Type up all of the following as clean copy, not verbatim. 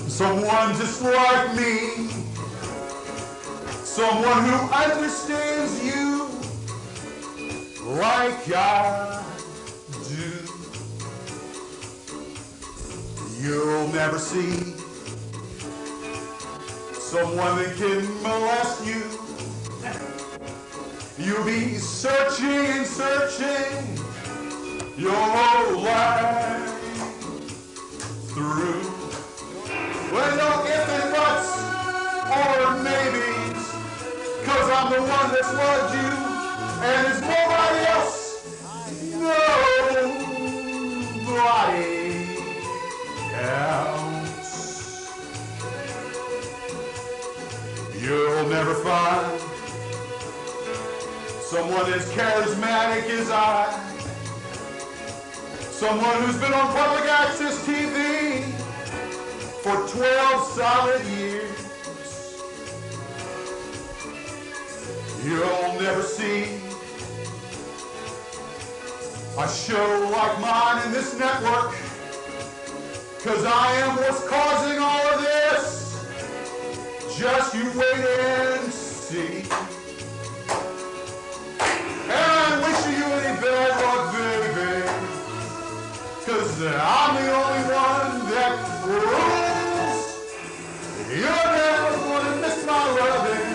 Someone just like me. Someone who understands you like I do. You'll never see someone that can molest you. You'll be searching and searching your whole life through. Well, no ifs and buts or maybes, 'cause I'm the one that's loved you, and there's nobody else, nobody else. You'll never find someone as charismatic as I, someone who's been on public access TV for 12 solid years. You'll never see a show like mine in this network, 'cause I am what's causing all of this. Just you wait and see. And I wish you any bad luck, baby, 'cause I'm the only one that rules. You're never gonna miss my loving.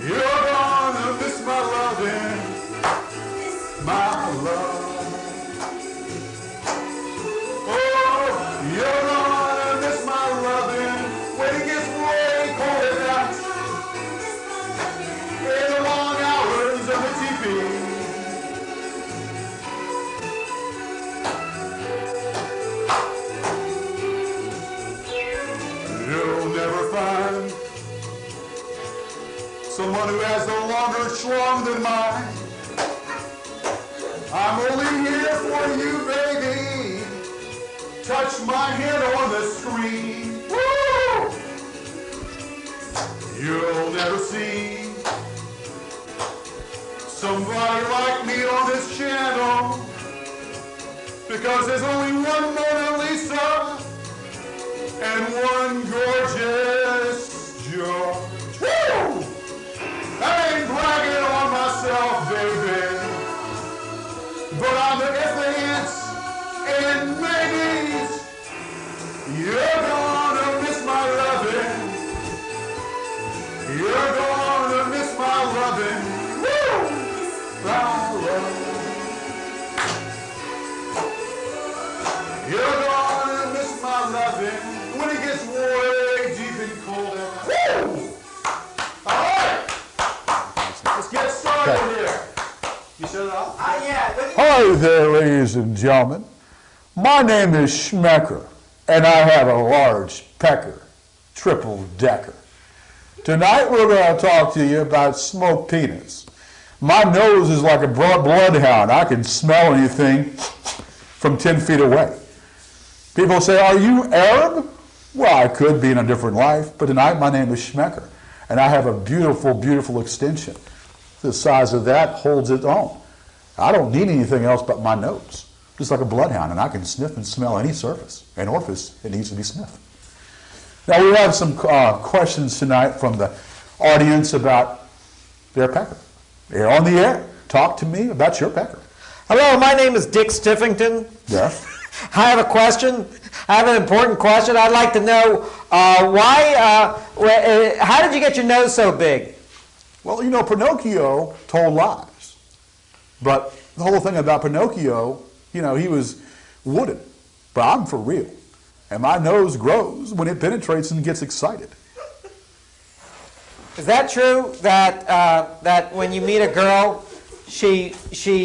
You're gonna miss my loving, my love. Oh, you're gonna miss my loving when it gets way cold at night. In the long hours of the TV. You'll never find someone who has a longer schlong than mine. I'm only here for you, baby. Touch my head on the screen. Woo! You'll never see somebody like me on this channel, because there's only one Mona Lisa and one gorgeous George. Woo! I ain't bragging on myself, baby, but I'm the ifs and maybes. You're gonna miss my loving. You're gonna miss my loving. Woo! My love. You're gonna miss my loving when it gets way deep and cold. Woo! All right. Let's get started here. You shut it off? Yeah. Hello there, ladies and gentlemen. My name is Schmecker, and I have a large pecker, triple decker. Tonight we're going to talk to you about smoked penis. My nose is like a bloodhound. I can smell anything from 10 feet away. People say, are you Arab? Well, I could be in a different life, but tonight my name is Schmecker, and I have a beautiful, beautiful extension. The size of that holds its own. I don't need anything else but my nose, just like a bloodhound, and I can sniff and smell any surface, an orifice that needs to be sniffed. Now, we have some questions tonight from the audience about their pecker. They're on the air. Talk to me about your pecker. Hello, my name is Dick Stiffington. Yes? I have a question. I have an important question. I'd like to know how did you get your nose so big? Well, you know, Pinocchio told lies. But the whole thing about Pinocchio, you know, he was wooden. But I'm for real. And my nose grows when it penetrates and gets excited. Is that true that when you meet a girl, she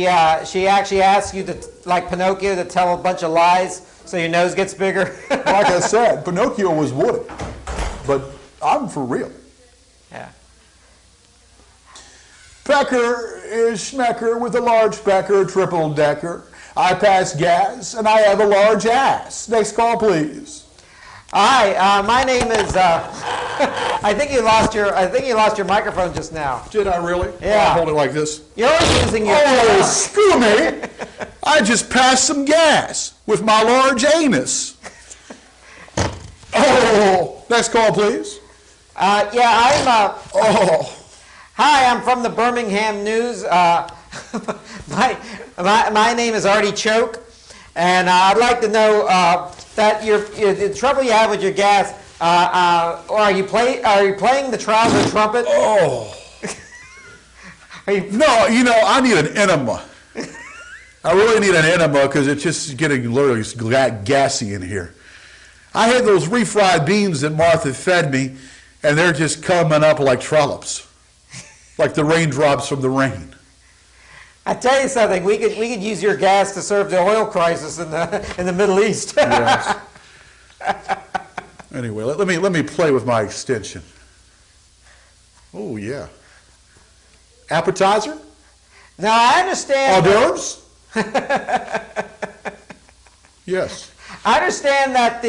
actually asks you to, like Pinocchio, to tell a bunch of lies so your nose gets bigger? Like I said, Pinocchio was wooden. But I'm for real. Yeah. Pecker is Schmecker with a large pecker, triple decker. I pass gas and I have a large ass. Next call, please. Hi, my name is. I think you lost your microphone just now. Did I really? Yeah. I'll hold it like this. You're always using your. Oh, screw me! I just passed some gas with my large anus. Oh, next call, please. Yeah, Oh, hi, I'm from the Birmingham News. My name is Artie Choke, and I'd like to know that the trouble you have with your gas. Are you playing the trouser trumpet? oh. Are you, No, I need an enema. I really need an enema because it's just getting literally gassy in here. I had those refried beans that Martha fed me, and they're just coming up like trollops, like the raindrops from the rain. I tell you something. We could use your gas to serve the oil crisis in the Middle East. Yes. Anyway, let me play with my extension. Oh yeah. Appetizer? Now I understand. Hors d'oeuvres? Yes. I understand that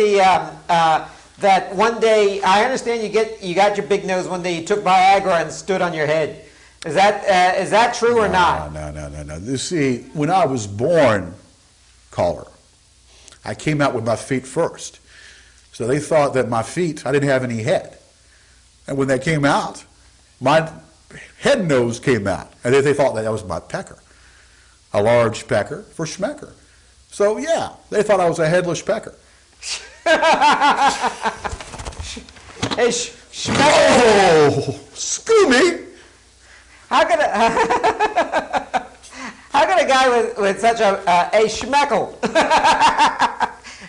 that one day. I understand you got your big nose one day. You took Viagra and stood on your head. Is that true or not? No. You see, when I was born, caller, I came out with my feet first. So they thought that my feet, I didn't have any head. And when they came out, my head nose came out. And they thought that was my pecker. A large pecker for schmecker. So yeah, they thought I was a headless pecker. Hey, Schmecker. Oh, Scooby! How could a guy with such a schmeckel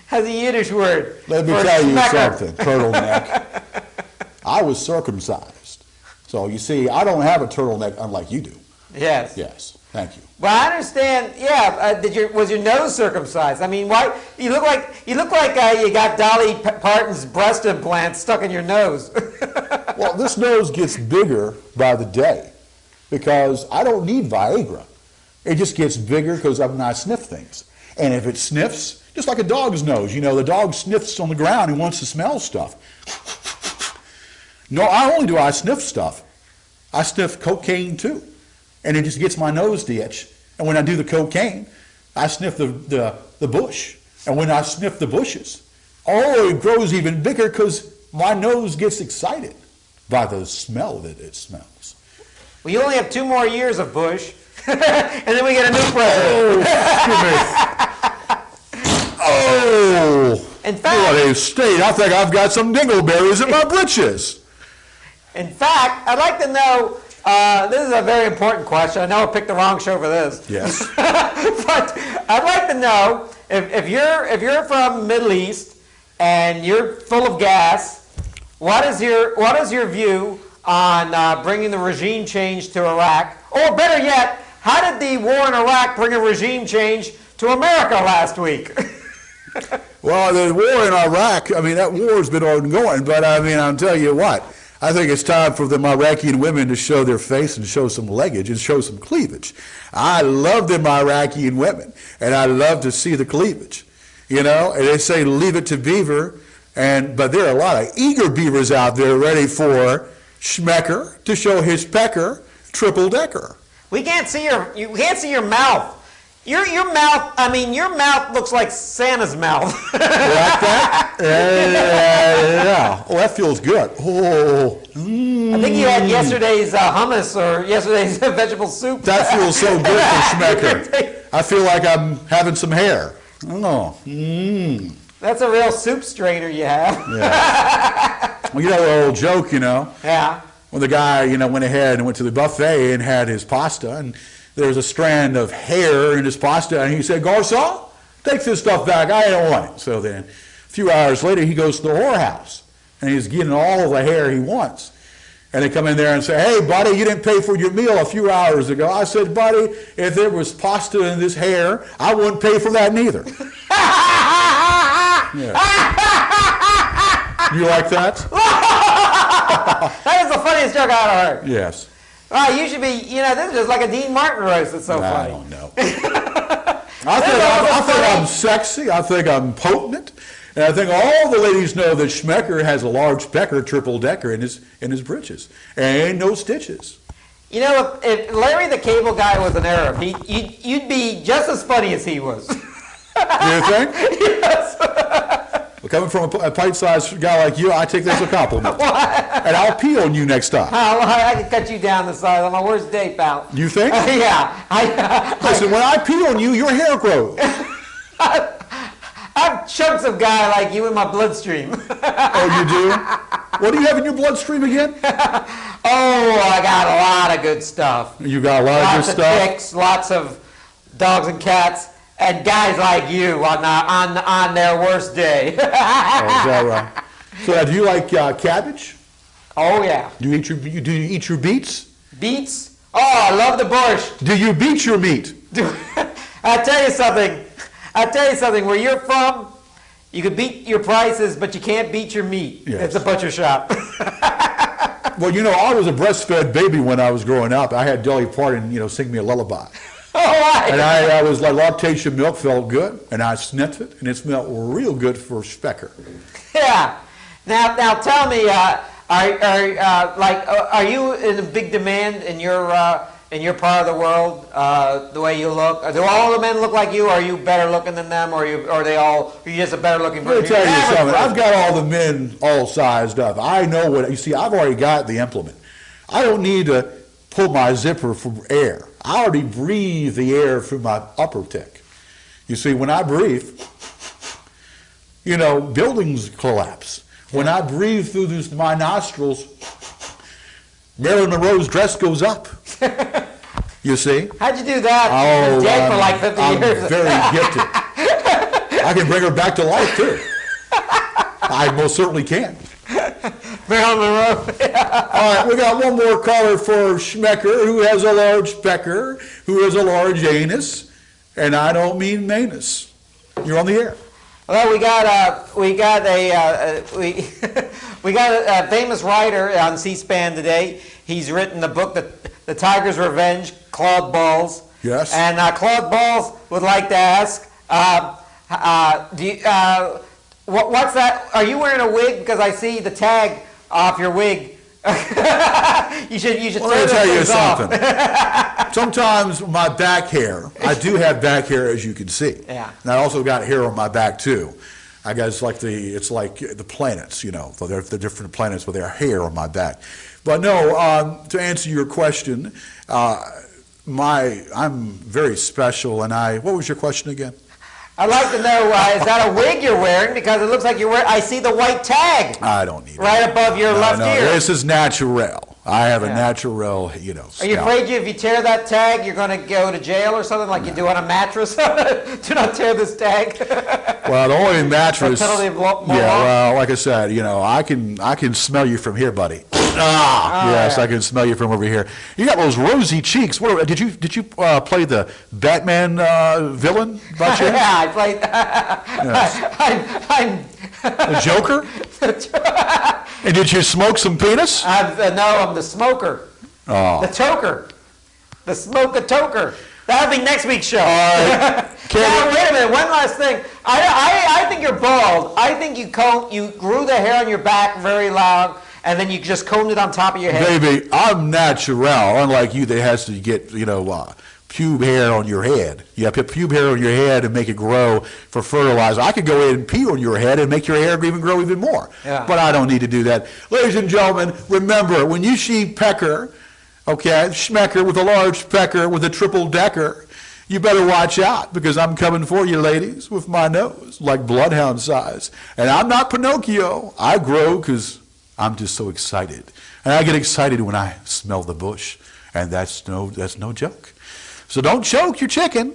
has a Yiddish word? Let me for tell you schmecker? something, turtleneck. I was circumcised. So you see, I don't have a turtleneck unlike you do. Yes. Yes, thank you. Well, I understand. Yeah. Was your nose circumcised? I mean, why you look like you got Dolly Parton's breast implant stuck in your nose. Well, this nose gets bigger by the day because I don't need Viagra. It just gets bigger because when I sniff things. And if it sniffs, just like a dog's nose, the dog sniffs on the ground and wants to smell stuff. No, not only do I sniff stuff, I sniff cocaine too. And it just gets my nose to itch. And when I do the cocaine, I sniff the bush. And when I sniff the bushes, it grows even bigger because my nose gets excited by the smell that it smells. Well, you only have 2 more years of Bush, and then we get a new president. Oh, In fact, what a state. I think I've got some dingleberries in my britches. In fact, I'd like to know, this is a very important question. I know I picked the wrong show for this. Yes. But I'd like to know, if you're from Middle East and you're full of gas, what is your view on bringing the regime change to Iraq? Or better yet, how did the war in Iraq bring a regime change to America last week? Well, the war in Iraq, that war's been ongoing, but I'll tell you what, I think it's time for them Iraqi women to show their face and show some leggage and show some cleavage. I love them Iraqi women, and I love to see the cleavage. And they say leave it to Beaver, but there are a lot of eager beavers out there ready for Schmecker to show his pecker triple decker. We can't see you can't see your mouth. Your mouth, your mouth looks like Santa's mouth. Like that? Yeah. Oh, that feels good. Oh. I think you had yesterday's hummus or yesterday's vegetable soup. That feels so good for Schmecker. I feel like I'm having some hair. Oh. That's a real soup strainer you have. Yeah. Well, the old joke, Yeah. when the guy, went ahead and went to the buffet and had his pasta, and there was a strand of hair in his pasta, and he said, "Garçon, take this stuff back. I don't want it." So then, a few hours later, he goes to the whorehouse, and he's getting all of the hair he wants. And they come in there and say, "Hey, buddy, you didn't pay for your meal a few hours ago." I said, "Buddy, if there was pasta in this hair, I wouldn't pay for that neither." Yeah. You like that? That is the funniest joke I've ever heard. Yes. You should be, this is just like a Dean Martin roast. It's so I funny. don't know. I think I'm sexy. I think I'm potent. And I think all the ladies know that Schmecker has a large pecker, triple decker in his britches. And no stitches. If Larry the Cable Guy was an Arab, you'd be just as funny as he was. Do you think? Yes. What coming from a pint-sized guy like you, I take this as a compliment. And I'll pee on you next time. I can cut you down the side on my worst day, pal. You think? Yeah. Listen, when I pee on you, your hair grows. I have chunks of guy like you in my bloodstream. Oh, you do? What do you have in your bloodstream again? Oh, I got a lot of good stuff. You got a lot of good Lots of stuff? chicks, lots of dogs and cats, and guys like you on their worst day. Oh, is that right? So, do you like cabbage? Oh yeah. Do you eat your beets? Beets? Oh, I love the borscht. Do you beat your meat? I'll tell you something. Where you're from, you can beat your prices, but you can't beat your meat. Yes. It's a butcher shop. Well, I was a breastfed baby when I was growing up. I had Dolly Parton, sing me a lullaby. Oh, And I was like, lactation milk felt good, and I sniffed it, and it smelled real good for Specker. Yeah. Now tell me, are you in a big demand in your part of the world? The way you look, do all the men look like you? Or are you better looking than them, or are you just a better looking Let person? me tell you something. I've got all the men all sized up. I know what you see. I've already got the implement. I don't need to pull my zipper for air. I already breathe the air through my upper tick. You see, when I breathe, buildings collapse. When I breathe through my nostrils, Marilyn Monroe's dress goes up. You see? How'd you do that? Oh, She's dead for like 50 years. I'm very gifted. I can bring her back to life, too. I most certainly can. Marilyn Monroe. All right, we got one more caller for Schmecker, who has a large pecker, who has a large anus, and I don't mean manus. You're on the air. Well, we got a famous writer on C-SPAN today. He's written the book, The Tiger's Revenge, Claude Balls. Yes. And Claude Balls would like to ask, what's that? Are you wearing a wig? Because I see the tag off your wig. you should Well, tear let me tell you those off. something. Sometimes my back hair, I do have back hair, as you can see. Yeah. And I also got hair on my back too. I guess it's like the planets, they're different planets with their hair on my back. But no, to answer your question, I'm very special, and what was your question again? I'd like to know, is that a wig you're wearing? Because it looks like you're wearing, I see the white tag I don't need it. right above your left ear. This is natural. I have a natural, Are you scalp. afraid if you tear that tag, you're going to go to jail or something like you do on a mattress? Do not tear this tag. Well, the only mattress. The penalty of more law? Well, like I said, I can smell you from here, buddy. Yes, yeah. I can smell you from over here. You got those rosy cheeks. What did you play the Batman villain by chance? Yeah, I played. Yes. I'm The Joker? And did you smoke some penis? no, I'm the smoker. Oh. The toker. The smoke-a-toker. That'll be next week's show. All right. Now, wait a minute. One last thing. I think you're bald. I think you grew the hair on your back very long, and then you just combed it on top of your head. Baby, I'm natural. Unlike you, that has to get, pube hair on your head. You put pube hair on your head and make it grow for fertilizer. I could go ahead and pee on your head and make your hair even grow even more. Yeah. But I don't need to do that. Ladies and gentlemen, remember, when you see Pecker, Schmecker with a large pecker with a triple decker, you better watch out, because I'm coming for you, ladies, with my nose, like bloodhound size. And I'm not Pinocchio. I grow because I'm just so excited. And I get excited when I smell the bush. And that's no joke. So don't choke your chicken.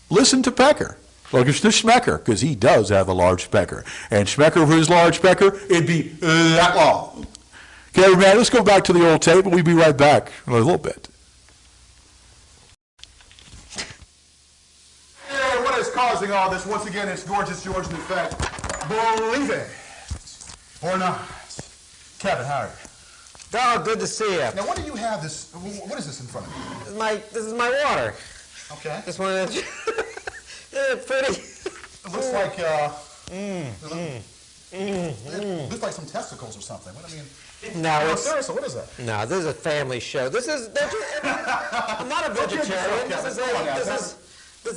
Listen to Pecker. Look at the Schmecker, because he does have a large pecker. And Schmecker for his large pecker, it'd be that long. Okay, man, let's go back to the old tape, and we'll be right back in a little bit. Yeah, what is causing all this? Once again, it's Gorgeous George, in fact. Believe it or not. Kevin, how are you? Oh, good to see you. Now, what do you have this? What is this in front of you? This is my water. Okay. Just wanted to. Pretty. It looks like it looks like some testicles or something. What I mean? No, Seriously, what is that? No, this is a family show. I'm not a vegetarian. This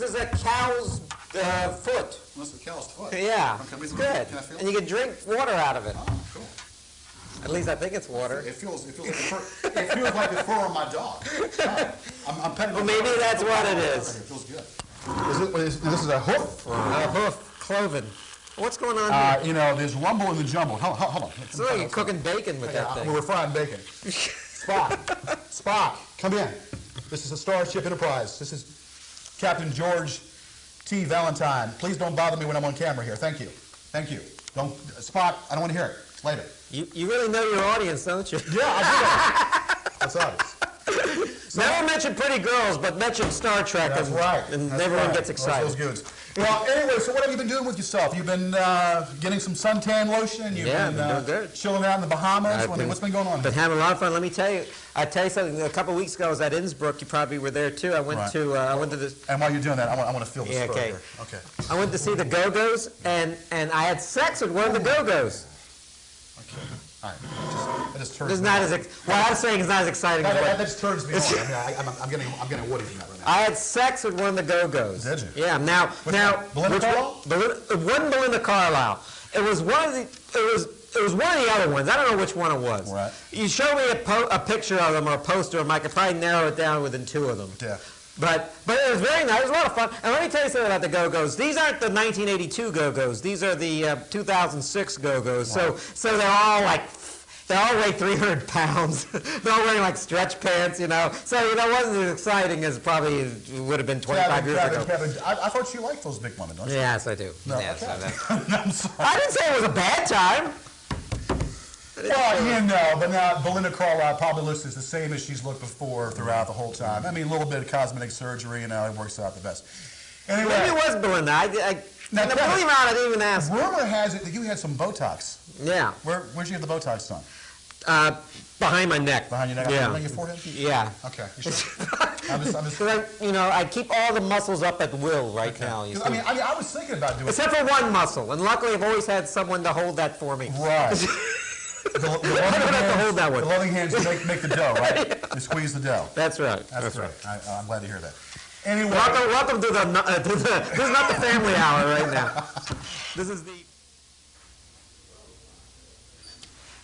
is a cow's foot. That's the cow's foot. Yeah, Okay, it's can good. I feel And it? you can drink water out of it. Oh, cool. At least I think it's water. It feels like the fur. It feels like the fur on my dog. Yeah. I'm petting. Well, my maybe dog. that's what it is. It feels good. This is a hoof. Hoof, cloven. What's going on here? You know, there's rumble in the jumble. Hold on. It's like you're cooking bacon with that thing. We're frying bacon. Spock, come in. This is a Starship Enterprise. This is Captain George T. Valentine. Please don't bother me when I'm on camera here. Thank you. Don't, Spock, I don't want to hear it. Later. You really know your audience, don't you? Yeah, I do. That's obvious. Never mention pretty girls, but mention Star Trek. That's right. And That's everyone right. gets excited. Those goods. Well, anyway, so what have you been doing with yourself? You've been getting some suntan lotion. You've Yeah, been I've been doing good. chilling out in the Bahamas. What's been going on? Been having a lot of fun. Let me tell you. I tell you something. A couple of weeks ago, I was at Innsbruck. You probably were there too. I went Right. to. I went to the. And while you're doing that, I want to feel this Yeah, fur okay. here. Okay. I went to see the Go-Go's, and I had sex with one of the Go-Go's. Okay. All right. That just turns It's me not on. what I'm saying is not as exciting as That what. just turns me on. I mean, I'm getting woody from that right now. I had sex with one of the Go-Go's. Did you? Yeah. Now, Belinda which Carlisle? one? It wasn't Belinda Carlisle. It was one of the. It was one of the other ones. I don't know which one it was. Right. You show me a picture of them or a poster of them, I could probably narrow it down within two of them. Yeah. But it was very nice. It was a lot of fun. And let me tell you something about the Go-Go's. These aren't the 1982 Go-Go's. These are the 2006 Go-Go's. Wow. So they're all like. They all weigh 300 pounds. They're all wearing like stretch pants, you know. So it wasn't as exciting as probably it would have been 25 years ago. Kevin, I thought you liked those big women, don't you? Yes, I do. No, Yes, okay. I'm sorry. I didn't say it was a bad time. Well, you know, but now Belinda Carlisle probably looks as the same as she's looked before throughout the whole time. I mean, a little bit of cosmetic surgery, you know, it works out the best. Anyway, Maybe it was Belinda. Now, Believe it or not, I didn't even ask. rumor has it that you had some Botox. Yeah. Where'd you have the Botox done? Behind my neck. Behind your neck? Yeah. On your forehead? Yeah. Okay. You sure? I'm just. I keep all the muscles up at will right now. You 'Cause, see. I was thinking about doing. Except for one muscle, and luckily I've always had someone to hold that for me. Right. The don't have to hold that one. The loving hands make the dough, right? They squeeze the dough. That's right. That's right. I'm glad to hear that. Anyway. Welcome to this is not the family hour right now. This is the.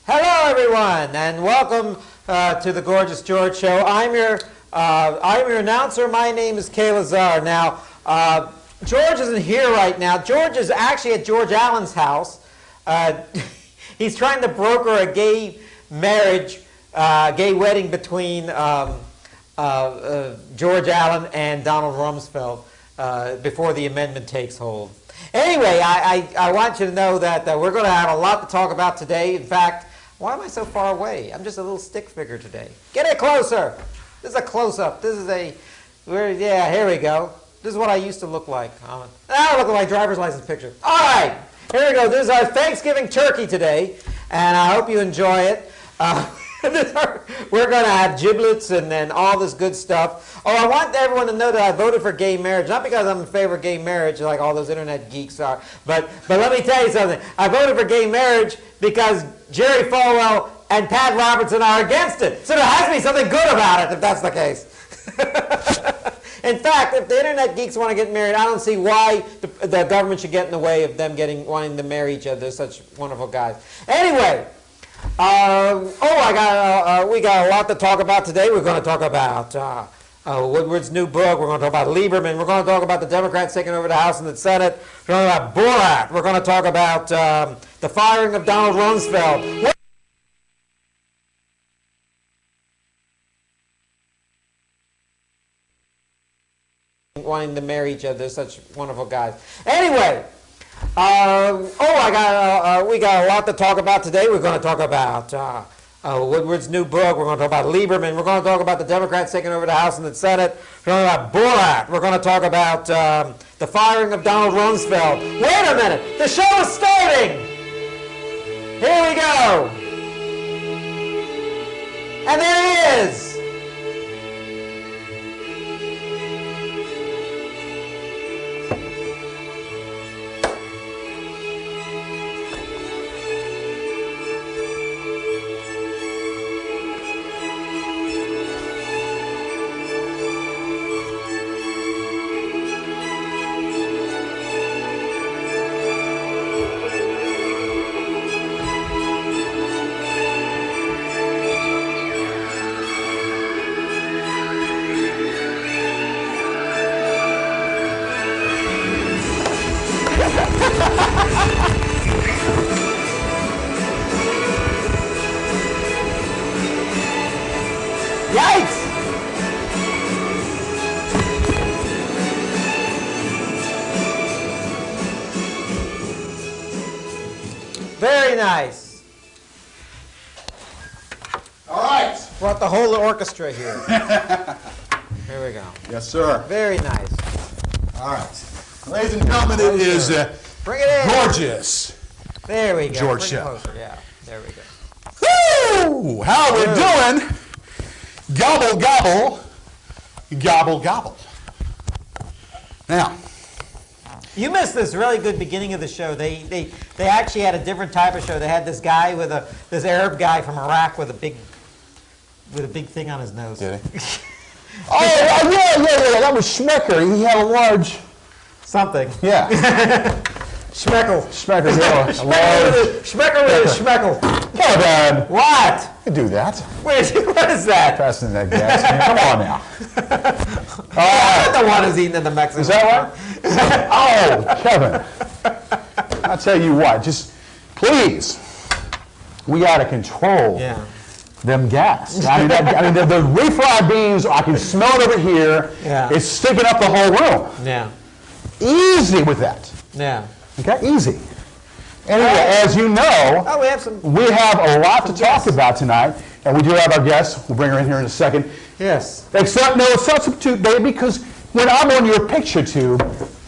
Hello, everyone, and welcome to the Gorgeous George Show. I'm your announcer. My name is Kay Lazar. Now, George isn't here right now. George is actually at George Allen's house. He's trying to broker a gay marriage, gay wedding between George Allen and Donald Rumsfeld before the amendment takes hold. Anyway, I want you to know that we're going to have a lot to talk about today. In fact, why am I so far away? I'm just a little stick figure today. Get it closer. This is a close-up. This is yeah, here we go. This is what I used to look like. I look like my driver's license picture. All right, here we go. This is our Thanksgiving turkey today, and I hope you enjoy it. We're going to have giblets and all this good stuff. Oh, I want everyone to know that I voted for gay marriage, not because I'm in favor of gay marriage like all those internet geeks are, but let me tell you something. I voted for gay marriage because Jerry Falwell and Pat Robertson are against it. So there has to be something good about it if that's the case. In fact, if the internet geeks want to get married, I don't see why the government should get in the way of them wanting to marry each other. They're such wonderful guys. Anyway. We got a lot to talk about today. We're going to talk about Woodward's new book. We're going to talk about Lieberman. We're going to talk about the Democrats taking over the House and the Senate. We're going to talk about Borat. We're going to talk about the firing of Donald Rumsfeld. Wanting to marry each other. They're such wonderful guys. Anyway. We got a lot to talk about today. We're going to talk about Woodward's new book. We're going to talk about Lieberman. We're going to talk about the Democrats taking over the House and the Senate. We're going to talk about Borat. We're going to talk about the firing of Donald Rumsfeld. Wait a minute. The show is starting. Here we go. And there he is. Very nice. All right. Brought the whole orchestra here. Here we go. Yes, sir. Very nice. All right. Ladies and gentlemen, it is Bring it in. gorgeous. There we go. George Bring it Show. closer. Yeah. There we go. Woo! How we doing? Gobble, gobble. Gobble, gobble. Now, You missed this really good beginning of the show. They actually had a different type of show. They had this guy with this Arab guy from Iraq with a big thing on his nose. did he? yeah. That was Schmecker. He had a large. Something. Yeah. Schmeckle. Schmecker. Yeah. A large. Schmecker with a schmeckle. Kevin. What? You do that. Wait, what is that? Passing that gas. Man. Come on now. I'm not the one who's eating in the Mexican. Is that right? Oh, Kevin. I'll tell you what. Just please. We got to control. Yeah. Them gas. I mean, the refried beans, I can smell it over here. Yeah. It's sticking up the whole room. Yeah. Easy with that. Yeah. Okay, easy. Anyway, as you know, Oh, we have some. we have a lot to talk guests. about tonight, and we do have our guest. We'll bring her in here in a second. Yes. Except no substitute, baby, because when I'm on your picture tube,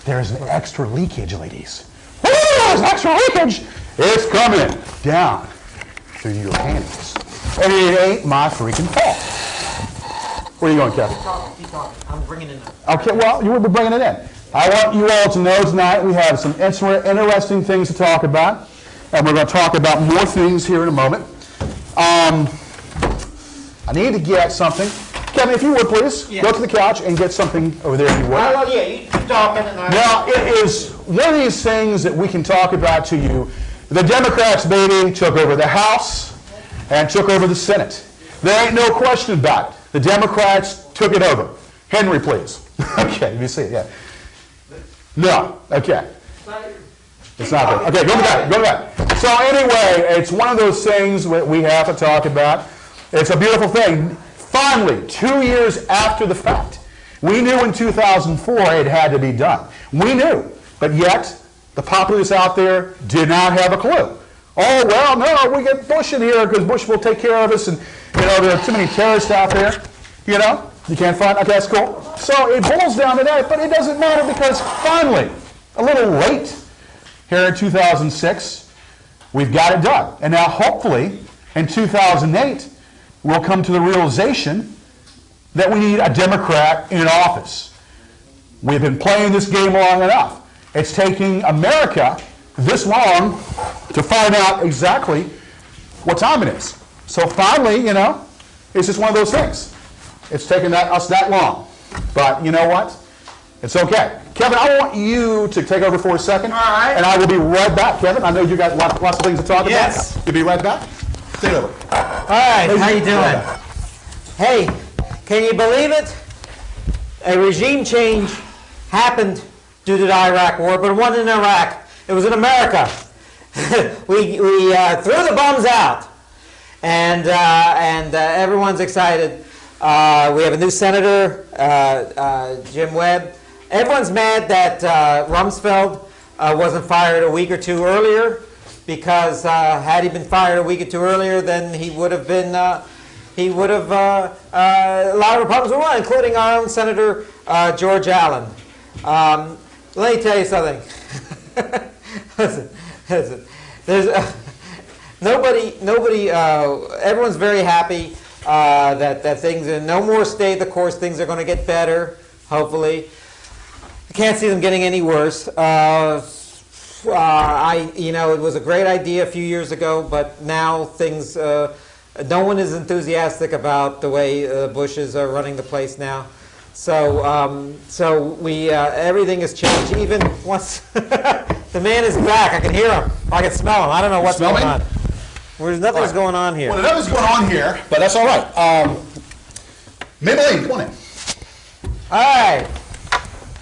there's an extra leakage, ladies. Woo, there's extra leakage. It's coming down through your panties. And it ain't my freaking fault. Where are you going, Kevin? Keep talking. I'm bringing it in. Okay, well, you will be bringing it in. I want you all to know tonight we have some interesting things to talk about, and we're going to talk about more things here in a moment. I need to get something. Kevin, if you would, please, go to the couch and get something over there if you would. Well, yeah, you keep talking and I... Now, it is one of these things that we can talk about to you. The Democrats, baby, took over the House and took over the Senate. There ain't no question about it. The Democrats took it over. Henry, please. Okay, you see it, yeah. No, okay. It's not good. Okay, go to that. So anyway, it's one of those things that we have to talk about. It's a beautiful thing. Finally, 2 years after the fact, we knew in 2004 it had to be done. We knew, but yet the populace out there did not have a clue. Oh, well, no, we get Bush in here because Bush will take care of us, and, you know, there are too many terrorists out there, you know? You can't find, okay, that's cool. So it boils down to that, but it doesn't matter because finally, a little late here in 2006, we've got it done. And now hopefully in 2008, we'll come to the realization that we need a Democrat in office. We've been playing this game long enough. It's taking America this long to find out exactly what time it is. So finally, you know, it's just one of those things. It's taken us that long. But you know what? It's okay. Kevin, I want you to take over for a second. All right. And I will be right back, Kevin. I know you got lots of things to talk Yes. about. You'll be right back. Take over. All right, how you doing? Hey, can you believe it? A regime change happened due to the Iraq War, but it wasn't in Iraq. It was in America. we threw the bums out, and everyone's excited. We have a new senator, Jim Webb. Everyone's mad that Rumsfeld wasn't fired a week or two earlier, because had he been fired a week or two earlier, then he would have been, a lot of Republicans would win, including our own Senator George Allen. Let me tell you something. listen. There's nobody. Everyone's very happy that things are no more stay the course. Things are going to get better, hopefully. I can't see them getting any worse. It was a great idea a few years ago, but now things. No one is enthusiastic about the way Bushes are running the place now. So everything has changed. Even once the man is back, I can hear him. I can smell him. I don't know what's going on. Nothing's going on here. Well, nothing's going on here, but that's all right. Maybelline, come on in. All right.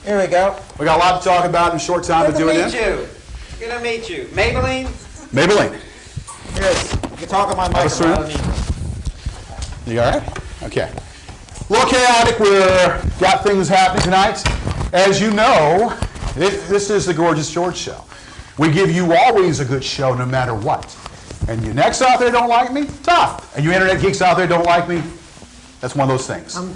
Here we go. We got a lot to talk about in a short time Good to do it. Good to meet you. Maybelline? Maybelline. Yes. You can talk on my sir. microphone. You all right? Okay. A little chaotic. We've got things happening tonight. As you know, this is the Gorgeous George Show. We give you always a good show no matter what. And you necks out there don't like me? Tough. And you internet geeks out there don't like me? That's one of those things. I'm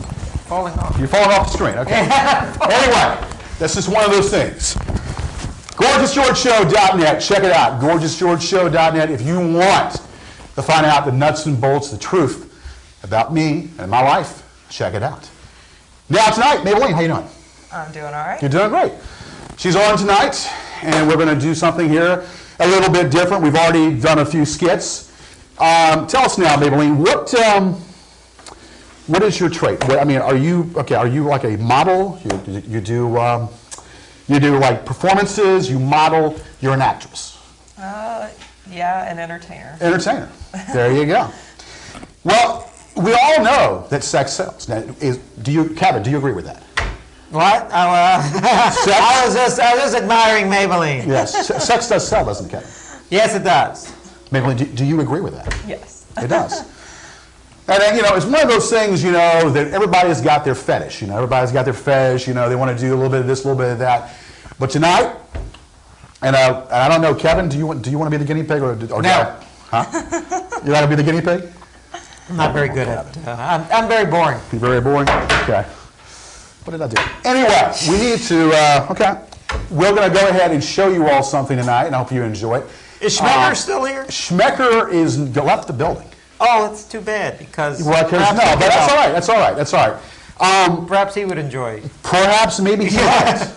falling off. You're falling off the screen, okay. Anyway, that's just one of those things. GorgeousGeorgeShow.net. Check it out. GorgeousGeorgeShow.net. If you want to find out the nuts and bolts, the truth about me and my life, check it out. Now tonight, Maybelline, how you doing? I'm doing all right. You're doing great. She's on tonight, and we're going to do something here a little bit different. We've already done a few skits. Tell us now, Maybelline, what is your trait? Are you like a model? You do like performances. You model. You're an actress. Yeah, an entertainer. Entertainer. There you go. Well, we all know that sex sells. Now, Kevin, do you agree with that? What? I was just admiring Maybelline. Yes, sex does sell, doesn't it, Kevin? Yes, it does. Maybelline, do you agree with that? Yes. It does. And then, it's one of those things, that everybody's got their fetish. Everybody's got their fetish. They want to do a little bit of this, a little bit of that. But tonight, and I don't know, Kevin, do you want to be the guinea pig or no? Huh? You like to be the guinea pig? I'm not very good at it. I'm very boring. You're very boring. Okay. What did I do? Anyway, we need to. Okay. We're going to go ahead and show you all something tonight, and I hope you enjoy it. Is Schmecker still here? Schmecker is left the building. Oh, that's too bad because. Well, but that's all right. That's all right. That's all right. Perhaps he would enjoy. Perhaps, maybe he might.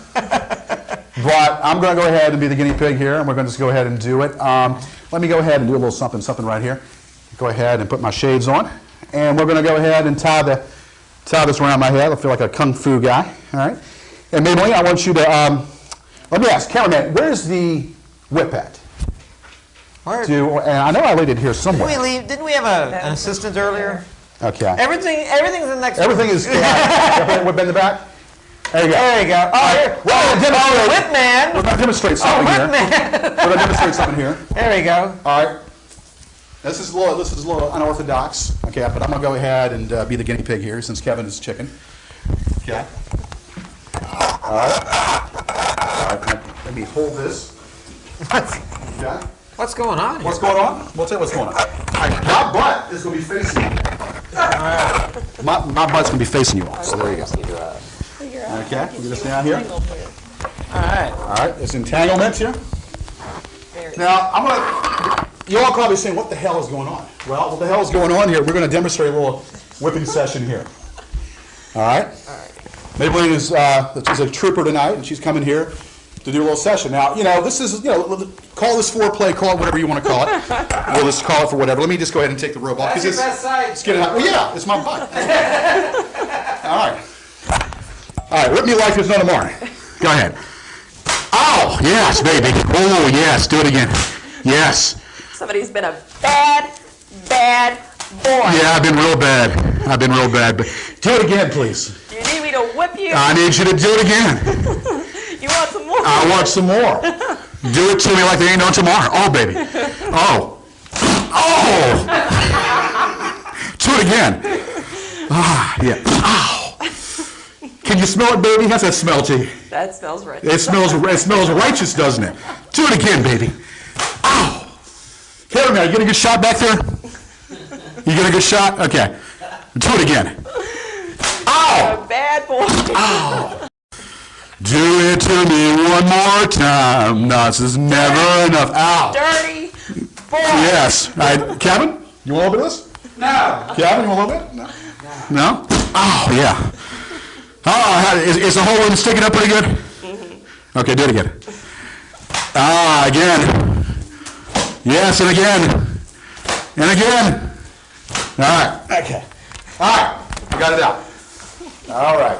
But I'm going to go ahead and be the guinea pig here, and we're going to just go ahead and do it. Let me go ahead and do a little something right here. Go ahead and put my shades on, and we're going to go ahead and tie this around my head. I feel like a kung fu guy. All right. And Maybelline, I want you to. Let me ask, cameraman, where's the whip at? Where? And I know I laid it here somewhere. Didn't we have an assistant earlier? Okay. Everything's in the next. Everything is. Whip in the back. There you go. There you go. Oh, here. Whip man. We're going to demonstrate something here. Whip man. We're going to demonstrate something here. There we go. All right. This is a little unorthodox. Okay, but I'm going to go ahead and be the guinea pig here since Kevin is chicken. Okay. All right. All right. Let me hold this. Okay. What's going on here? What's going on? We'll tell you what's going on. All right, my butt is going to be facing you. My butt's going to be facing you all. So there you go. Okay, we'll get this down here. All right. All right, there's entanglement here. Now, you all probably saying, what the hell is going on? Well, what the hell is going on here? We're going to demonstrate a little whipping session here. All right? Maybelline is a trooper tonight, and she's coming here to do a little session. Now, this is, call this foreplay, call it whatever you want to call it. We'll just call it for whatever. Let me just go ahead and take the robe off. That's your best side. It's getting hot. Well, yeah, it's my butt. All right. All right, whip me like there's no tomorrow. Go ahead. Oh, yes, baby. Oh, yes, do it again. Yes. Somebody's been a bad boy. Yeah, I've been real bad. But do it again, please. Do you need me to whip you? I need you to do it again. You want some more? I want some more. Do it to me like there ain't no tomorrow. Oh, baby. Oh. Oh. Do it again. Ah, yeah. Oh. Can you smell it, baby? How's that smell to you? That smells right. It smells righteous, doesn't it? Do it again, baby. Ow. Kevin, you get a good shot back there? You get a good shot? Okay. Do it again. Ow. A bad boy. Ow. Do it to me one more time. No, this is never enough. Ow. Dirty boy. Yes. All right. Kevin, you want a little bit of this? No. Kevin, you want a little bit? No? No? Oh, yeah. Oh, is the whole one sticking up pretty good? Mm-hmm. Okay, do it again. Ah, again. Yes, and again. And again. All right. Okay. All right. We got it out. All right.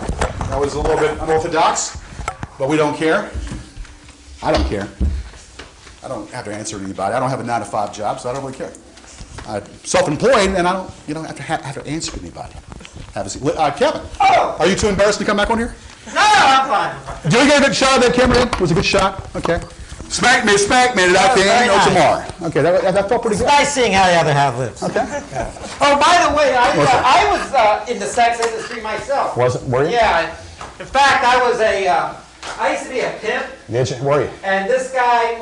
That was a little bit unorthodox, but we don't care. I don't care. I don't have to answer to anybody. I don't have a 9-to-5 job, so I don't really care. I'm self-employed, and I don't have to answer to anybody. Have a seat. Kevin, are you too embarrassed to come back on here? No, I'm fine. Did we get a good shot of that camera in? Was it a good shot? Okay. Smack me, that thing. Very No nice. tomorrow. Okay, that felt pretty good. Nice seeing how the other half lives. Okay. Oh, by the way, I was in the sex industry myself. Were you? Yeah. In fact, I used to be a pimp Did you? Were you? And this guy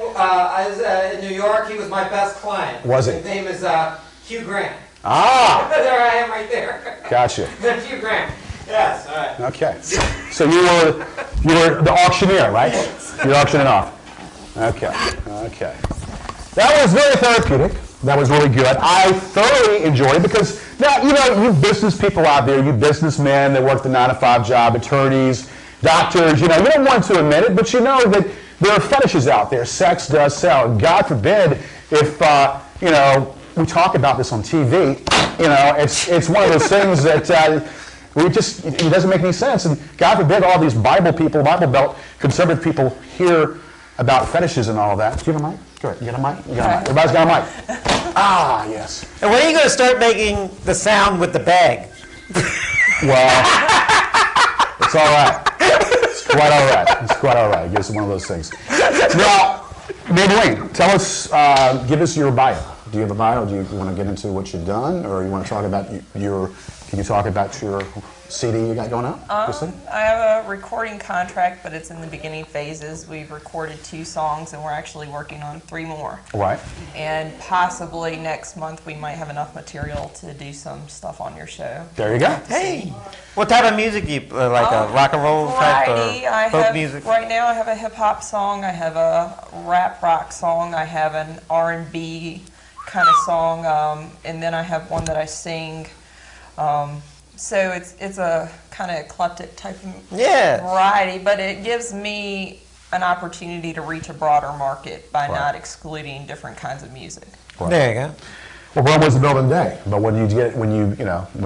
in New York, he was my best client. Was he? His name is Hugh Grant. Ah, There I am right there. gotcha. That's Hugh Grant. Yes, all right. Okay. So you were the auctioneer, right? You're auctioning off. Okay. Okay. That was very therapeutic. That was really good. I thoroughly enjoyed it because now, you business people out there, you businessmen that work the 9-to-5 job, attorneys, doctors, you don't want to admit it, but you know that there are fetishes out there. Sex does sell. And God forbid if, we talk about this on TV, it's one of those things that it doesn't make any sense. And God forbid all these Bible people, Bible Belt, conservative people hear about fetishes and all of that. Do you have a mic? Go ahead. You got a mic? You got a mic. Everybody's got a mic. Ah, yes. And when are you going to start making the sound with the bag? Well, it's all right. It's quite all right. It's quite all right. It's one of those things. Now, Maybelline, tell us, give us your bio. Do you have a bio? Do you want to get into what you've done, or you want to talk about can you talk about your CD you got going out? I have a recording contract, but it's in the beginning phases. We've recorded 2 songs, and we're actually working on 3 more. Right. And possibly next month we might have enough material to do some stuff on your show. There you go. Hey, what type of music do you like? A rock and roll type Variety. or folk music? Right now I have a hip hop song, I have a rap rock song, I have an R&B kind of song, and then I have one that I sing. So it's a kind of eclectic type of variety, but it gives me an opportunity to reach a broader market by not excluding different kinds of music. Right. There you go. Well, Rome was the building day, but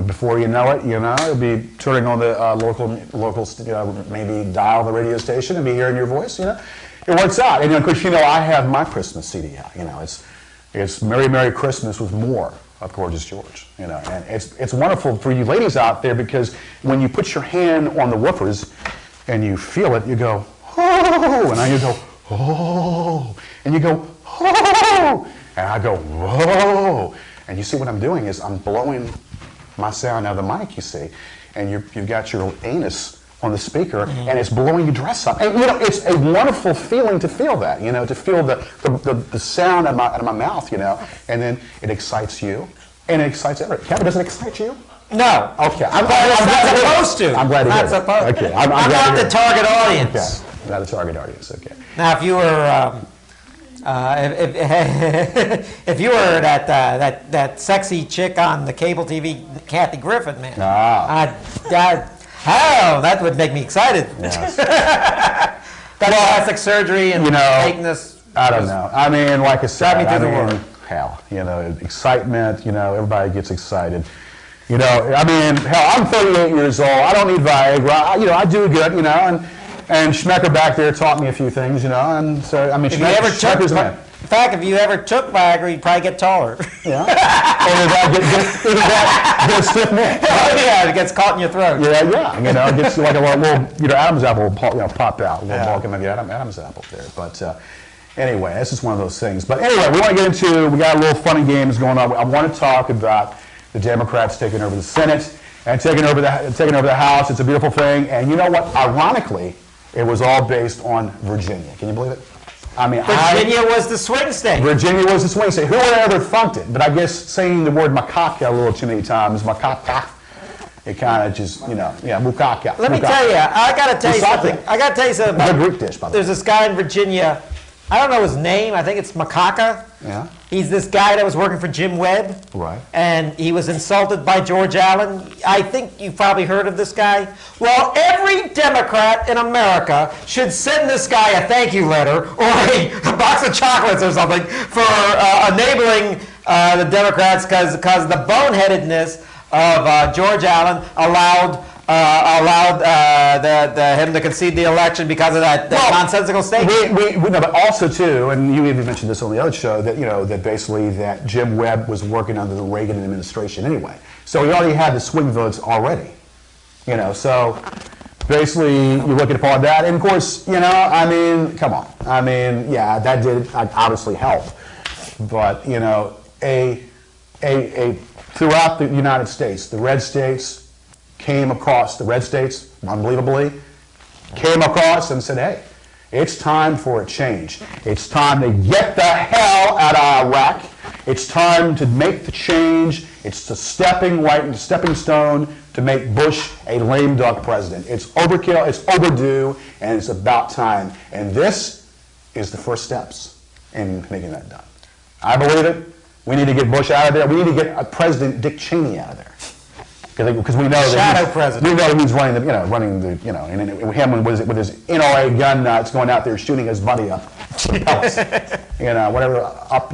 before you know it, you'll be turning on the local, maybe dial the radio station and be hearing your voice. It works out. And of course, I have my Christmas CD out. It's Merry Merry Christmas with more of Gorgeous George, and it's wonderful for you ladies out there because when you put your hand on the woofers and you feel it, you go, oh, and now you go, oh, and you go, oh, and I go, whoa, and you see what I'm doing is I'm blowing my sound out of the mic, you see, and you've got your anus on the speaker, and it's blowing your dress up. And it's a wonderful feeling to feel that, to feel the sound out of my mouth, and then it excites you, and it excites everyone. Kevin, does it excite you? No. Okay. I'm not supposed to. I'm glad to hear it. Supposed. Okay. I'm not the target audience. Okay. Not a target audience. Okay. Now, if you were, if you were that sexy chick on the cable TV, Kathy Griffin, man, that would make me excited. Yes. Got plastic surgery and taking this. I don't know. I mean, like I said, hell, excitement. Everybody gets excited. I'm 38 years old. I don't need Viagra. I do good. And Schmecker back there taught me a few things. And so Schmecker's a man. In fact, if you ever took Viagra, you'd probably get taller. Yeah. Or did that get a stiff neck? Yeah, it gets caught in your throat. Yeah. It gets like a little, Adam's apple will pop out. A little bulk of maybe Adam's apple there. But anyway, this is one of those things. But anyway, we got a little funny games going on. I want to talk about the Democrats taking over the Senate and taking over the House. It's a beautiful thing. And you know what? Ironically, it was all based on Virginia. Can you believe it? Virginia was the swing state. Virginia was the swing state. Who would have ever thunked it? But I guess saying the word macaca a little too many times, macaca, it kind of just, macaca. Let me tell you, I got to tell you something. It's a Greek dish, by the way. There's this guy in Virginia, I don't know his name, I think it's Macaca. Yeah. He's this guy that was working for Jim Webb. Right. And he was insulted by George Allen. I think you've probably heard of this guy. Well, every Democrat in America should send this guy a thank you letter or a box of chocolates or something for enabling the Democrats because the boneheadedness of George Allen allowed him to concede the election because of that nonsensical statement. We know, but also too, and you even mentioned this on the other show that that basically that Jim Webb was working under the Reagan administration anyway, so he already had the swing votes already, So basically, you're looking upon that, and of course, come on, that did obviously help, but throughout the United States, the red states. Unbelievably, came across and said, hey, It's time for a change. It's time to get the hell out of Iraq. It's time to make the change. It's the stepping stone to make Bush a lame duck president. It's overkill, it's overdue, and it's about time. And this is the first steps in making that done. I believe it. We need to get Bush out of there. We need to get President Dick Cheney out of there. Because we know Shadow president. We know he's running and him with his NRA gun nuts going out there shooting his buddy up. Whatever up, I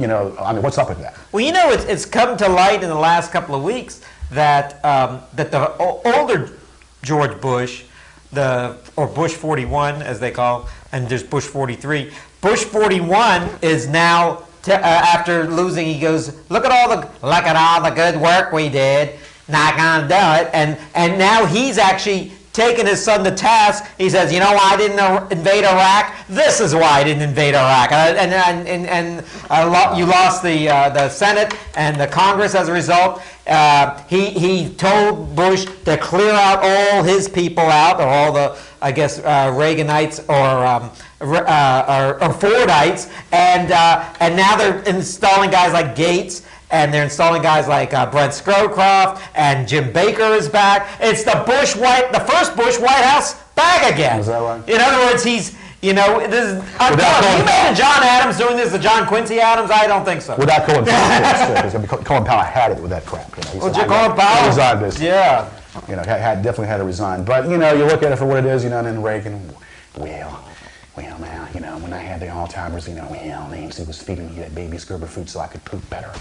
mean, what's up with that? Well, it's come to light in the last couple of weeks that that the older George Bush, or Bush 41 as they call, and there's Bush 43. Bush 41 is now after losing, he goes, look at all the good work we did. Not gonna do it, and now he's actually taken his son to task. He says, you know why I didn't invade Iraq? This is why I didn't invade Iraq, you lost the Senate and the Congress as a result. He told Bush to clear out all his people out, or all the, I guess, Reaganites or Fordites, and now they're installing guys like Gates. And they're installing guys like Brent Scowcroft, and Jim Baker is back. It's the first Bush White House back again. Is that right? In other words, he's, this is, you made a John Adams doing this to John Quincy Adams? I don't think so. Without Colin Powell, Colin Powell had it with that crap. Colin Powell? Resigned this. Yeah. Definitely had to resign. But, you look at it for what it is, and then Reagan, well, now, when I had the Alzheimer's, Nancy was feeding me that baby Gerber food so I could poop better.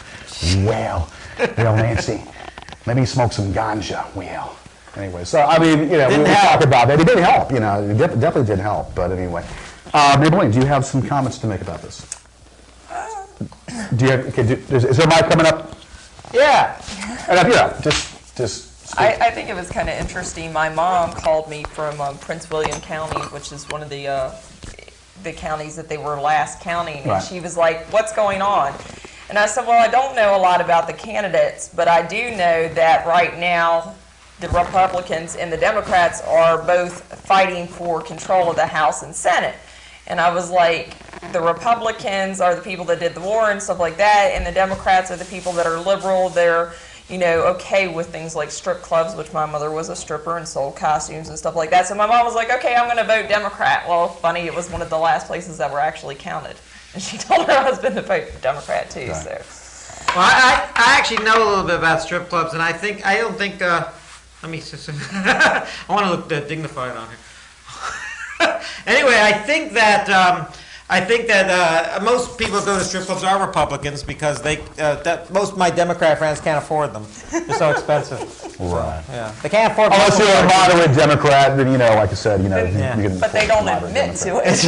Well, Nancy, let me smoke some ganja. Well, anyway, so, I mean, we talk about that. It did help, it definitely did help. But anyway, Maybelline, do you have some comments to make about this? Is there a mic coming up? Yeah. Just I think it was kind of interesting. My mom called me from Prince William County, which is one of the counties that they were last counting, and Right. she was like, what's going on? And I said, well, I don't know a lot about the candidates, but I do know that right now the Republicans and the Democrats are both fighting for control of the House and Senate. And I was like, the Republicans are the people that did the war and stuff like that, and the Democrats are the people that are liberal. They're okay with things like strip clubs, which my mother was a stripper and sold costumes and stuff like that. So my mom was like, okay, I'm going to vote Democrat. Well, funny, it was one of the last places that were actually counted. And she told her husband to vote Democrat, too. Right. So. Well, I actually know a little bit about strip clubs, and I don't think, let me, I want to look dignified on here. Anyway, I think that most people who go to strip clubs are Republicans because most of my Democrat friends can't afford them. They're so expensive. Right. Yeah, they can't afford. Unless you're a moderate Democrat, then like I said, you can. But they don't admit to it.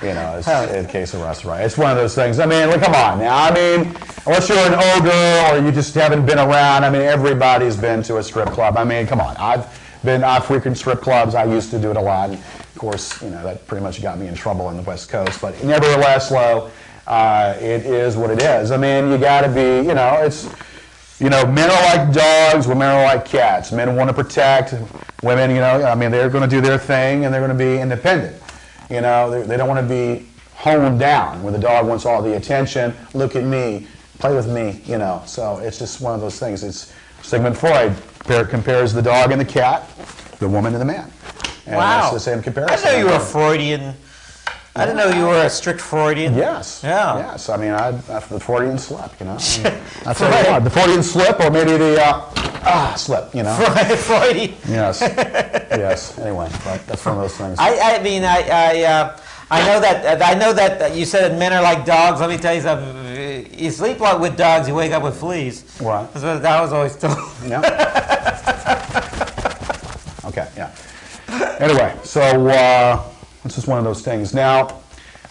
Well, it's in case of us, right? It's one of those things. I mean, come on now. I mean, unless you're an ogre or you just haven't been around. I mean, everybody's been to a strip club. I mean, come on. I frequent strip clubs. I used to do it a lot. And of course, that pretty much got me in trouble on the West Coast. But nevertheless, it is what it is. I mean, you got to be, it's. Men are like dogs, women are like cats. Men want to protect, women, they're going to do their thing and they're going to be independent. They don't want to be honed down where the dog wants all the attention. Look at me, play with me, So it's just one of those things. It's Sigmund Freud compares the dog and the cat, the woman and the man. And Wow. It's the same comparison. I didn't know you were a Freudian. I didn't know you were a strict Freudian. Yes. Yeah. Yes. I mean, after the Freudian slip, That's the Freudian slip, or maybe the slip, Freudian. Yes. Yes. Anyway, but that's one of those things. I know that you said men are like dogs. Let me tell you something. You sleep with dogs, you wake up with fleas. Right. That's what I was always told. Yeah. Okay. Yeah. Anyway, so it's just one of those things. Now,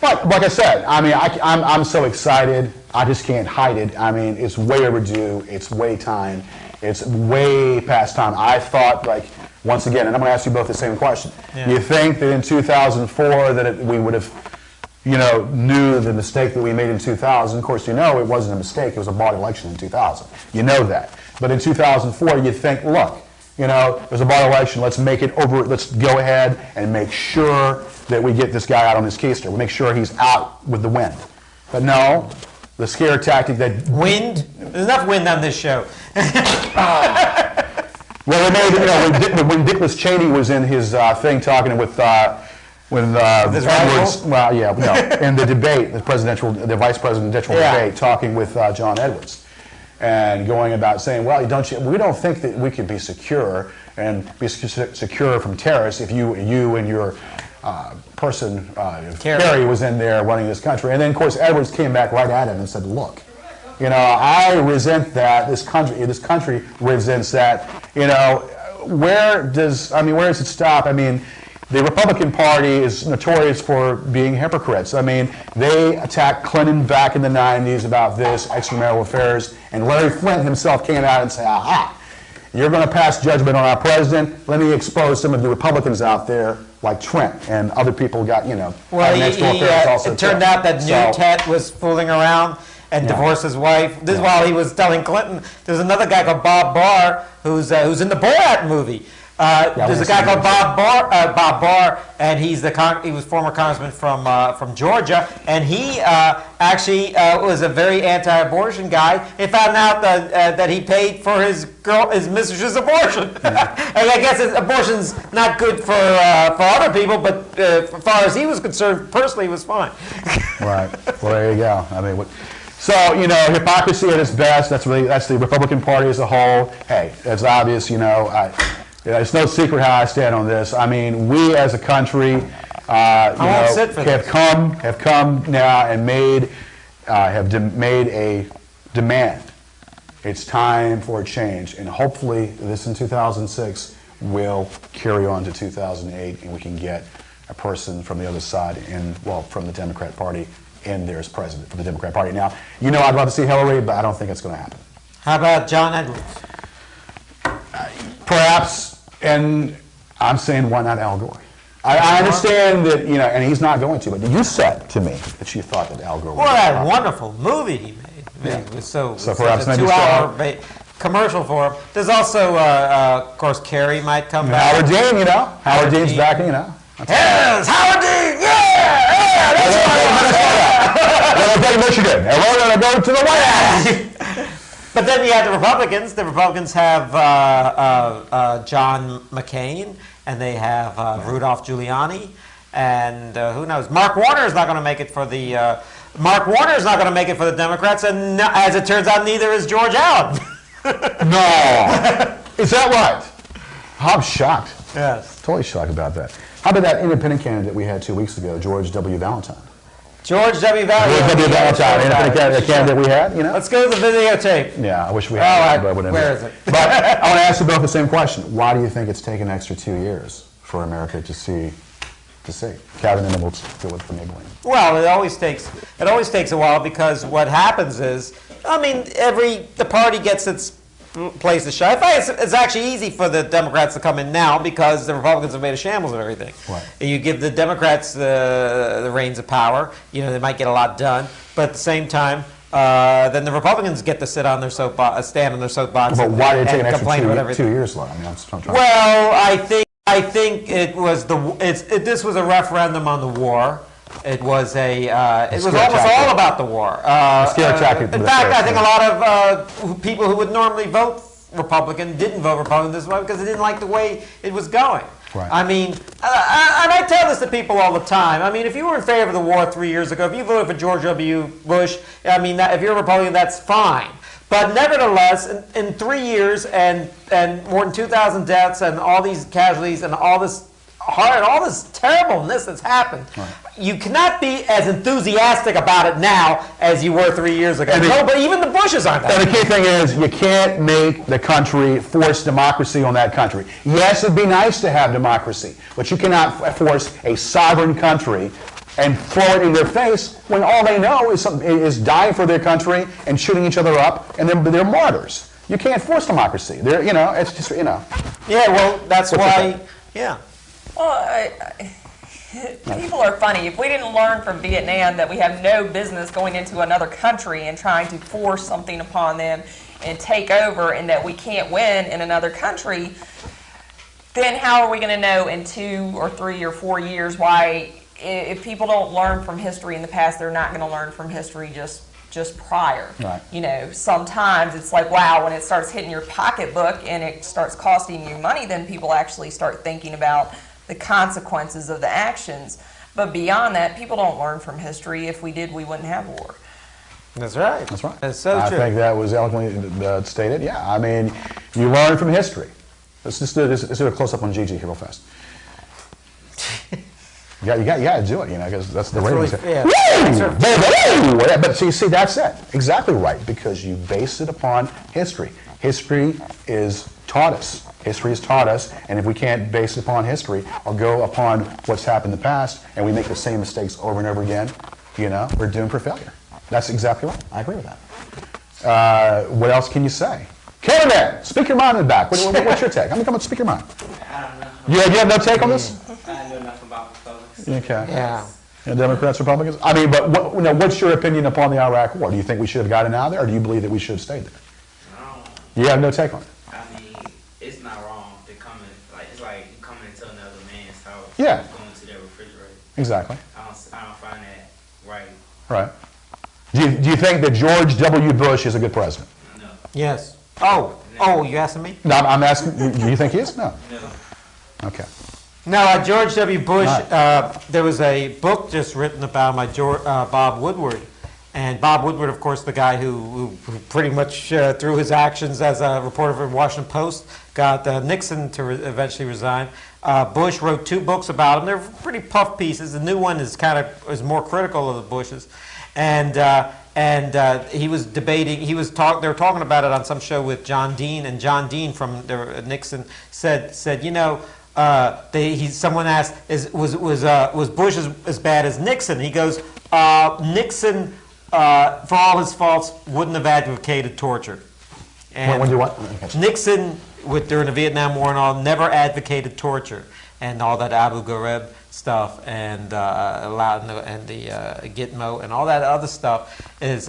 like I said, I mean, I'm so excited. I just can't hide it. I mean, it's way overdue. It's way time. It's way past time. I thought, once again, and I'm going to ask you both the same question. Yeah. You think that in 2004 that we would have, knew the mistake that we made in 2000? Of course, it wasn't a mistake. It was a bought election in 2000. You know that. But in 2004, you think, look, You know, there's a by-election. Let's make it over. Let's go ahead and make sure that we get this guy out on his keister. We make sure he's out with the wind. But no, the scare tactic that Wind? There's enough wind on this show. well, they made, you know, when Dick Cheney was in his thing talking with his Edwards, rival? well, yeah, no, in the debate, the vice presidential debate, talking with John Edwards, and going about saying, well, we don't think that we can be secure and be secure from terrorists if you and your person, Kerry, was in there running this country. And then, of course, Edwards came back right at him and said, look, you know, I resent that. This country resents that. You know, where does it stop? I mean, the Republican Party is notorious for being hypocrites. I mean, they attacked Clinton back in the 90s about this, extramarital affairs, and Larry Flint himself came out and said, aha, you're going to pass judgment on our president. Let me expose some of the Republicans out there, like Trent and other people got, you know, Well, next door affairs also it turned too. out that So- Newtet was fooling around and divorced his wife. This is while he was telling Clinton. There's another guy called Bob Barr who's in the Borat movie. There's a guy called Bob Barr, and he was former congressman from Georgia, and he actually was a very anti-abortion guy. He found out that he paid for his mistress's abortion, and I guess abortion's not good for other people, but as far as he was concerned, personally, it was fine. Right. Well, there you go. I mean, so, you know, hypocrisy at its best. That's the Republican Party as a whole. Hey, it's obvious. You know, it's no secret how I stand on this. I mean, we as a country, have come now and made a demand. It's time for a change, and hopefully, this in 2006 will carry on to 2008, and we can get a person from the other side from the Democrat Party in there as president for the Democrat Party. Now, you know, I'd love to see Hillary, but I don't think it's going to happen. How about John Edwards? Perhaps, and I'm saying, why not Al Gore? I understand that, you know, and he's not going to, but you said to me that you thought that Al Gore was Well, that wonderful movie he made. It was so perhaps a maybe 2-hour commercial for him. There's also, of course, Kerry might come back. Howard Dean, you know. Howard Dean's back, you know. Yes, Howard Dean! Yeah! That's They're going to Michigan, and we're going to go to the White House. But then you have the Republicans. The Republicans have John McCain, and they have Rudolph Giuliani, and who knows? Mark Warner is not going to make it for the. Mark Warner is not going to make it for the Democrats, and as it turns out, neither is George Allen. No, is that right? I'm shocked. Yes. Totally shocked about that. How about that independent candidate we had 2 weeks ago, George W. Valentine? George W. Valentine. George W. Valentine, independent candidate we had, you know? Let's go to the videotape. Yeah, I wish we had it. Where is it? But I want to ask you both the same question. Why do you think it's taken an extra 2 years for America to see? Kevin, and then we'll deal with the Maybelline. Well, it always takes a while, because what happens is, I mean, the party gets its place to shine. I find it's actually easy for the Democrats to come in now, because the Republicans have made a shambles of everything. Right. You give the Democrats the reins of power, you know, they might get a lot done, but at the same time, then the Republicans get to sit on their soapbox, stand on their soapbox, But why did it take an complain about extra 2 everything. years, though? I mean, I'm trying to... Well, I think it was this was a referendum on the war. It was almost all about the war. Scare tactic. In fact, I think a lot of people who would normally vote Republican didn't vote Republican this way because they didn't like the way it was going. Right. I mean, and I tell this to people all the time. I mean, if you were in favor of the war 3 years ago, if you voted for George W. Bush, I mean, if you're a Republican, that's fine. But nevertheless, in 3 years and more than 2,000 deaths and all these casualties and all this terribleness that's happened, you cannot be as enthusiastic about it now as you were 3 years ago. But even the Bushes aren't that. And the key thing is, you can't make the country force democracy on that country. Yes, it'd be nice to have democracy, but you cannot force a sovereign country and throw it in their face when all they know is dying for their country and shooting each other up, and they're martyrs. You can't force democracy. It's just, Yeah, well, that's why. Yeah. Well, People are funny. If we didn't learn from Vietnam that we have no business going into another country and trying to force something upon them and take over, and that we can't win in another country, then how are we going to know in 2 or 3 or 4 years why, if people don't learn from history in the past, they're not going to learn from history just prior. Right. You know, sometimes it's like, wow, when it starts hitting your pocketbook and it starts costing you money, then people actually start thinking about the consequences of the actions. But beyond that, people don't learn from history. If we did, we wouldn't have war. That's right. That's right. That's so I true. think that was eloquently stated. Yeah, I mean, you learn from history. Let's just do a close-up on Gigi here real fast. You got to do it, because that's the ratings. Really, yeah. Woo! Yeah, but see, that's it. Exactly right, because you base it upon history. History is taught us. History has taught us, and if we can't base it upon history or go upon what's happened in the past, and we make the same mistakes over and over again, we're doomed for failure. That's exactly right. I agree with that. What else can you say? Cameraman, speak your mind in the back. What's your take? I'm going to come and speak your mind. I don't know. You have no take on this? I know nothing about Republicans. Okay. Yeah. Democrats, Republicans? I mean, but what's your opinion upon the Iraq War? Do you think we should have gotten out of there, or do you believe that we should have stayed there? You have no take on it? I mean, it's not wrong to come in, it's like you coming into another man's house. Yeah. Going to their refrigerator. Exactly. I don't find that right. Right. Do you think that George W. Bush is a good president? No. Yes. You asking me? No, I'm asking, do you think he is? No. No. Okay. No, George W. Bush, there was a book just written about by Bob Woodward. And Bob Woodward, of course, the guy who pretty much, through his actions as a reporter for the Washington Post, got Nixon to eventually resign. Bush wrote 2 books about him. They're pretty puff pieces. The new one is is more critical of the Bushes. And he was debating. They were talking about it on some show with John Dean, and John Dean from Nixon said, someone asked, was Bush as bad as Nixon? He goes, Nixon, for all his faults, wouldn't have advocated torture. And When do what? Nixon, during the Vietnam War and all, never advocated torture and all that Abu Ghraib stuff and the Gitmo and all that other stuff is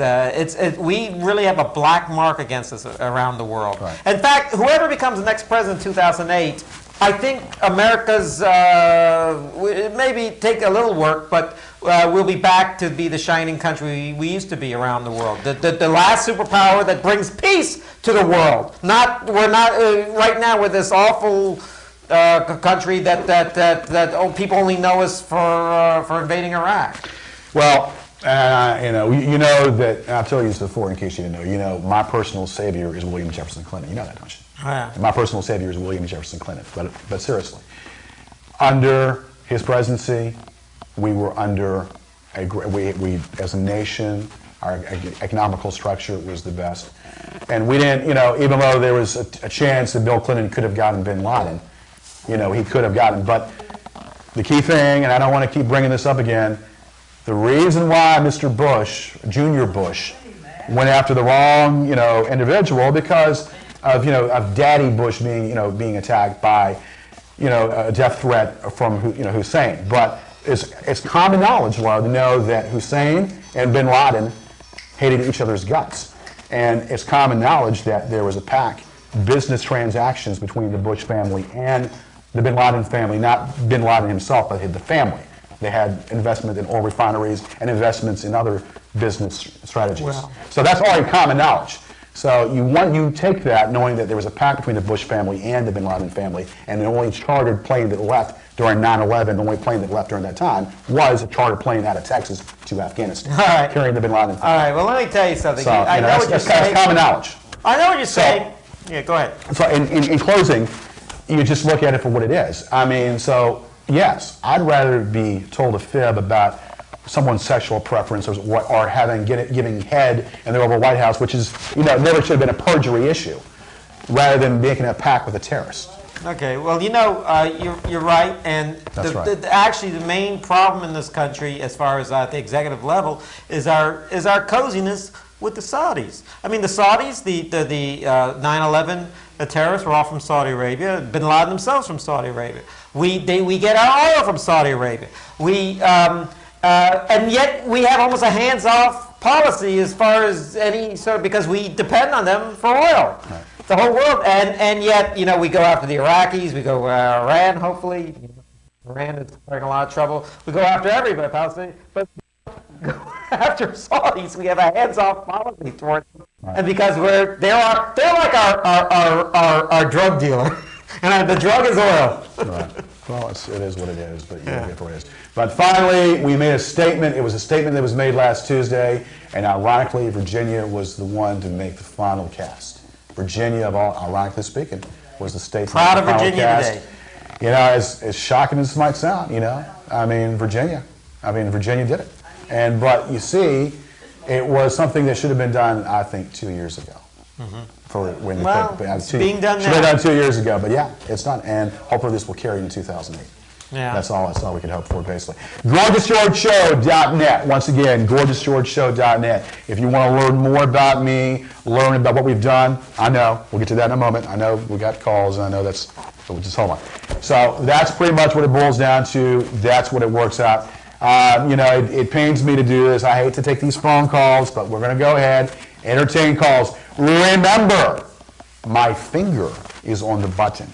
we really have a black mark against us around the world. Right. In fact, whoever becomes the next president in 2008, I think America's maybe take a little work, but we'll be back to be the shining country we used to be around the world. The last superpower that brings peace to the world. We're not right now with this awful country that people only know us for invading Iraq. Well, you know that, I've told you this before in case you didn't know, my personal savior is William Jefferson Clinton. You know that, don't you? Yeah. My personal savior is William Jefferson Clinton. But seriously, under his presidency, we were under we as a nation, our economical structure was the best. And we didn't, even though there was a chance that Bill Clinton could have gotten bin Laden, he could have gotten. But the key thing, and I don't want to keep bringing this up again, the reason why Mr. Bush, Junior Bush, went after the wrong, individual because of Daddy Bush being attacked by, a death threat from Hussein. But it's common knowledge, Laura, to know that Hussein and bin Laden hated each other's guts. And it's common knowledge that there was a pact, business transactions between the Bush family and the bin Laden family, not bin Laden himself, but the family. They had investment in oil refineries and investments in other business strategies. Wow. So that's already common knowledge. So you take that knowing that there was a pact between the Bush family and the bin Laden family, and the only chartered plane that left during 9/11, the only plane that left during that time, was a chartered plane out of Texas to Afghanistan, All right. carrying the bin Laden family. All right, well, let me tell you something. So, I know what you're that's saying. common knowledge. I know what you're saying. Yeah, go ahead. So in closing, you just look at it for what it is. I mean, so yes, I'd rather be told a fib about someone's sexual preference or giving head in the Oval White House, which is, never should have been a perjury issue, rather than making a pact with a terrorist. Okay, well, you're right, and That's right. Actually the main problem in this country, as far as at the executive level, is our coziness with the Saudis. I mean, the Saudis, the 9/11 The terrorists were all from Saudi Arabia. Bin Laden themselves from Saudi Arabia. We get our oil from Saudi Arabia. And yet we have almost a hands-off policy as far as any sort of, because we depend on them for oil. Right. The whole world, and yet, you know, we go after the Iraqis, we go Iran, hopefully. Iran is in a lot of trouble. We go after everybody, Palestine, but go after Saudis. We have a hands-off policy towards them, right. And because they're like our drug dealer, and the drug is oil. Right. Well, it is what it is, but yeah, it is. But finally, we made a statement. It was a statement that was made last Tuesday, and ironically, Virginia was the one to make the final cast. Virginia, of all, ironically speaking, was the state. Proud of Virginia today. You know, as shocking as this might sound, you know, Virginia did it. But you see, it was something that should have been done, I think, 2 years ago. Mm-hmm. Being done now. Should have been done 2 years ago, but yeah, it's done, and hopefully this will carry into 2008. Yeah. That's all we can hope for, basically. GorgeousGeorgeShow.net. Once again, GorgeousGeorgeShow.net. If you want to learn more about me, learn about what we've done, I know, we'll get to that in a moment. I know we got calls, and I know that's, but just hold on. So that's pretty much what it boils down to. That's what it works out. You know, it pains me to do this. I hate to take these phone calls, but we're going to go ahead, entertain calls. Remember, my finger is on the button.